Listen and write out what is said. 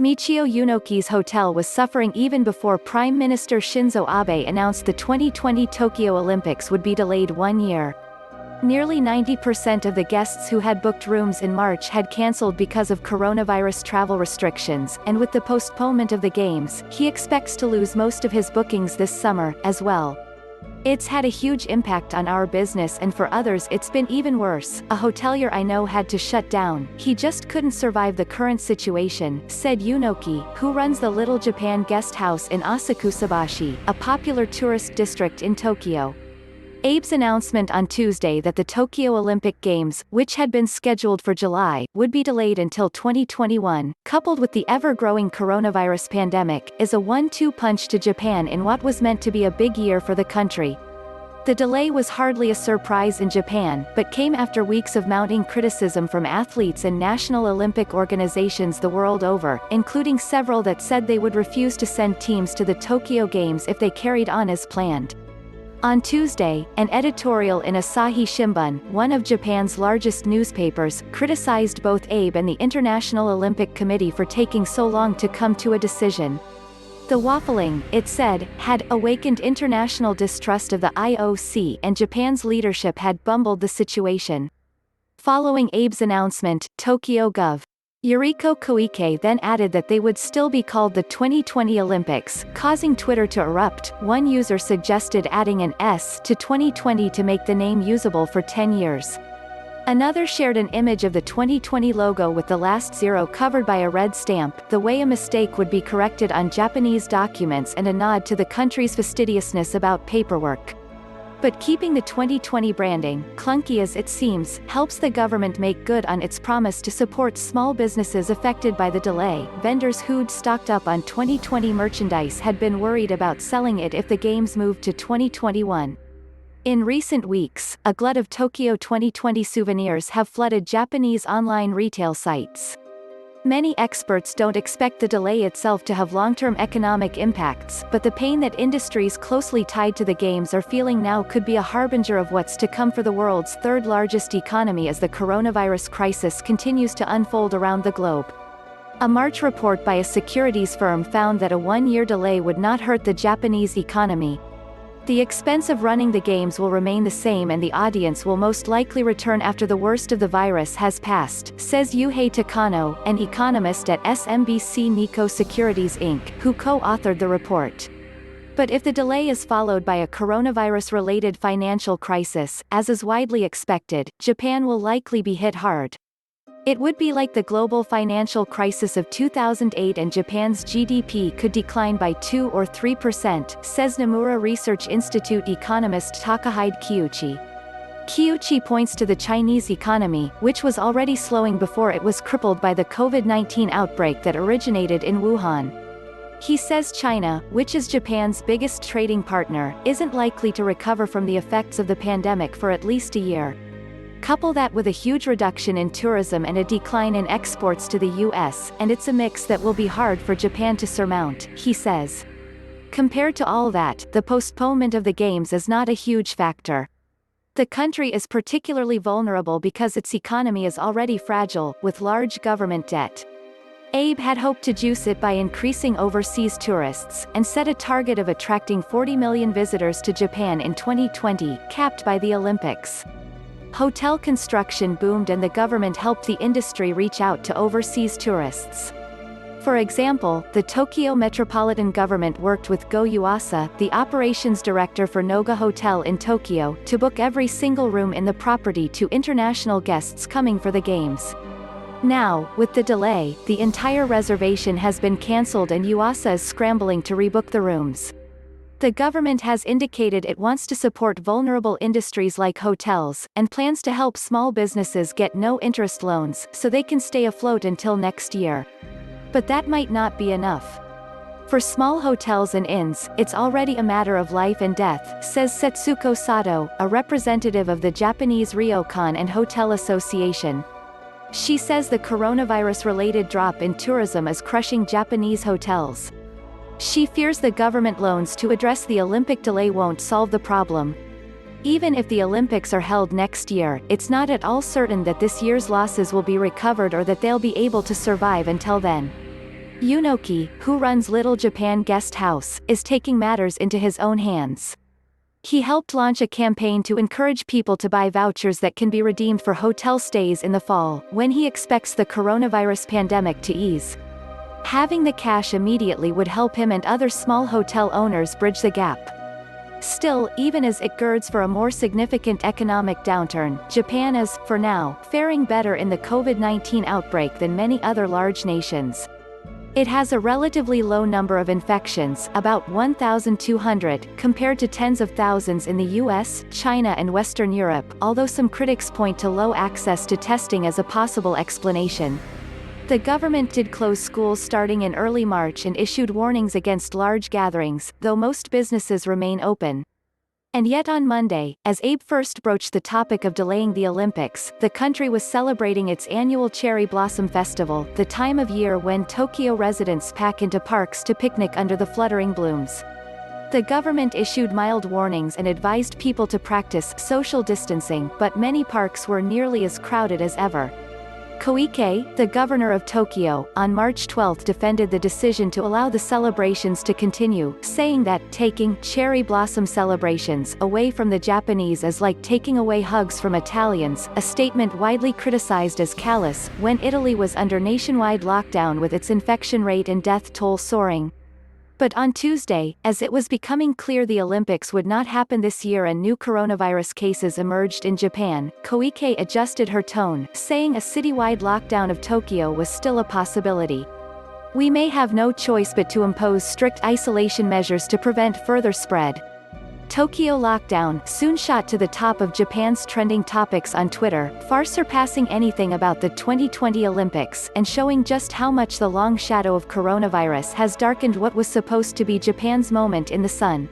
Michio Yunoki's hotel was suffering even before Prime Minister Shinzo Abe announced the 2020 Tokyo Olympics would be delayed 1 year. Nearly 90% of the guests who had booked rooms in March had cancelled because of coronavirus travel restrictions, and with the postponement of the games, he expects to lose most of his bookings this summer, as well. It's had a huge impact on our business, and for others it's been even worse. A hotelier I know had to shut down. He just couldn't survive the current situation, said Yunoki, who runs the Little Japan Guest House in Asakusabashi, a popular tourist district in Tokyo. Abe's announcement on Tuesday that the Tokyo Olympic Games, which had been scheduled for July, would be delayed until 2021, coupled with the ever-growing coronavirus pandemic, is a 1-2 punch to Japan in what was meant to be a big year for the country. The delay was hardly a surprise in Japan, but came after weeks of mounting criticism from athletes and national Olympic organizations the world over, including several that said they would refuse to send teams to the Tokyo Games if they carried on as planned. On Tuesday, an editorial in Asahi Shimbun, one of Japan's largest newspapers, criticized both Abe and the International Olympic Committee for taking so long to come to a decision. The waffling, it said, had awakened international distrust of the IOC, and Japan's leadership had bumbled the situation. Following Abe's announcement, Tokyo Gov. Yuriko Koike then added that they would still be called the 2020 Olympics, causing Twitter to erupt. One user suggested adding an S to 2020 to make the name usable for 10 years. Another shared an image of the 2020 logo with the last zero covered by a red stamp, the way a mistake would be corrected on Japanese documents, and a nod to the country's fastidiousness about paperwork. But keeping the 2020 branding, clunky as it seems, helps the government make good on its promise to support small businesses affected by the delay. Vendors who'd stocked up on 2020 merchandise had been worried about selling it if the games moved to 2021. In recent weeks, a glut of Tokyo 2020 souvenirs have flooded Japanese online retail sites. Many experts don't expect the delay itself to have long-term economic impacts, but the pain that industries closely tied to the games are feeling now could be a harbinger of what's to come for the world's third-largest economy as the coronavirus crisis continues to unfold around the globe. A March report by a securities firm found that a 1-year delay would not hurt the Japanese economy. The expense of running the games will remain the same, and the audience will most likely return after the worst of the virus has passed, says Yuhei Takano, an economist at SMBC Nikko Securities Inc., who co-authored the report. But if the delay is followed by a coronavirus-related financial crisis, as is widely expected, Japan will likely be hit hard. It would be like the global financial crisis of 2008, and Japan's GDP could decline by 2 or 3%, says Nomura Research Institute economist Takahide Kiuchi. Kiuchi points to the Chinese economy, which was already slowing before it was crippled by the COVID-19 outbreak that originated in Wuhan. He says China, which is Japan's biggest trading partner, isn't likely to recover from the effects of the pandemic for at least a year. Couple that with a huge reduction in tourism and a decline in exports to the US, and it's a mix that will be hard for Japan to surmount, he says. Compared to all that, the postponement of the games is not a huge factor. The country is particularly vulnerable because its economy is already fragile, with large government debt. Abe had hoped to juice it by increasing overseas tourists, and set a target of attracting 40 million visitors to Japan in 2020, capped by the Olympics. Hotel construction boomed, and the government helped the industry reach out to overseas tourists. For example, the Tokyo Metropolitan Government worked with Go Yuasa, the operations director for Noga Hotel in Tokyo, to book every single room in the property to international guests coming for the games. Now, with the delay, the entire reservation has been cancelled, and Yuasa is scrambling to rebook the rooms. The government has indicated it wants to support vulnerable industries like hotels, and plans to help small businesses get no-interest loans so they can stay afloat until next year. But that might not be enough. For small hotels and inns, it's already a matter of life and death, says Setsuko Sato, a representative of the Japanese Ryokan and Hotel Association. She says the coronavirus-related drop in tourism is crushing Japanese hotels. She fears the government loans to address the Olympic delay won't solve the problem. Even if the Olympics are held next year, it's not at all certain that this year's losses will be recovered or that they'll be able to survive until then. Yunoki, who runs Little Japan Guest House, is taking matters into his own hands. He helped launch a campaign to encourage people to buy vouchers that can be redeemed for hotel stays in the fall, when he expects the coronavirus pandemic to ease. Having the cash immediately would help him and other small hotel owners bridge the gap. Still, even as it girds for a more significant economic downturn, Japan is, for now, faring better in the COVID-19 outbreak than many other large nations. It has a relatively low number of infections, about 1,200, compared to tens of thousands in the US, China and Western Europe, although some critics point to low access to testing as a possible explanation. The government did close schools starting in early March and issued warnings against large gatherings, though most businesses remain open. And yet on Monday, as Abe first broached the topic of delaying the Olympics, the country was celebrating its annual Cherry Blossom Festival, the time of year when Tokyo residents pack into parks to picnic under the fluttering blooms. The government issued mild warnings and advised people to practice social distancing, but many parks were nearly as crowded as ever. Koike, the governor of Tokyo, on March 12 defended the decision to allow the celebrations to continue, saying that taking cherry blossom celebrations away from the Japanese is like taking away hugs from Italians, a statement widely criticized as callous, when Italy was under nationwide lockdown with its infection rate and death toll soaring. But on Tuesday, as it was becoming clear the Olympics would not happen this year and new coronavirus cases emerged in Japan, Koike adjusted her tone, saying a citywide lockdown of Tokyo was still a possibility. We may have no choice but to impose strict isolation measures to prevent further spread. Tokyo lockdown soon shot to the top of Japan's trending topics on Twitter, far surpassing anything about the 2020 Olympics, and showing just how much the long shadow of coronavirus has darkened what was supposed to be Japan's moment in the sun.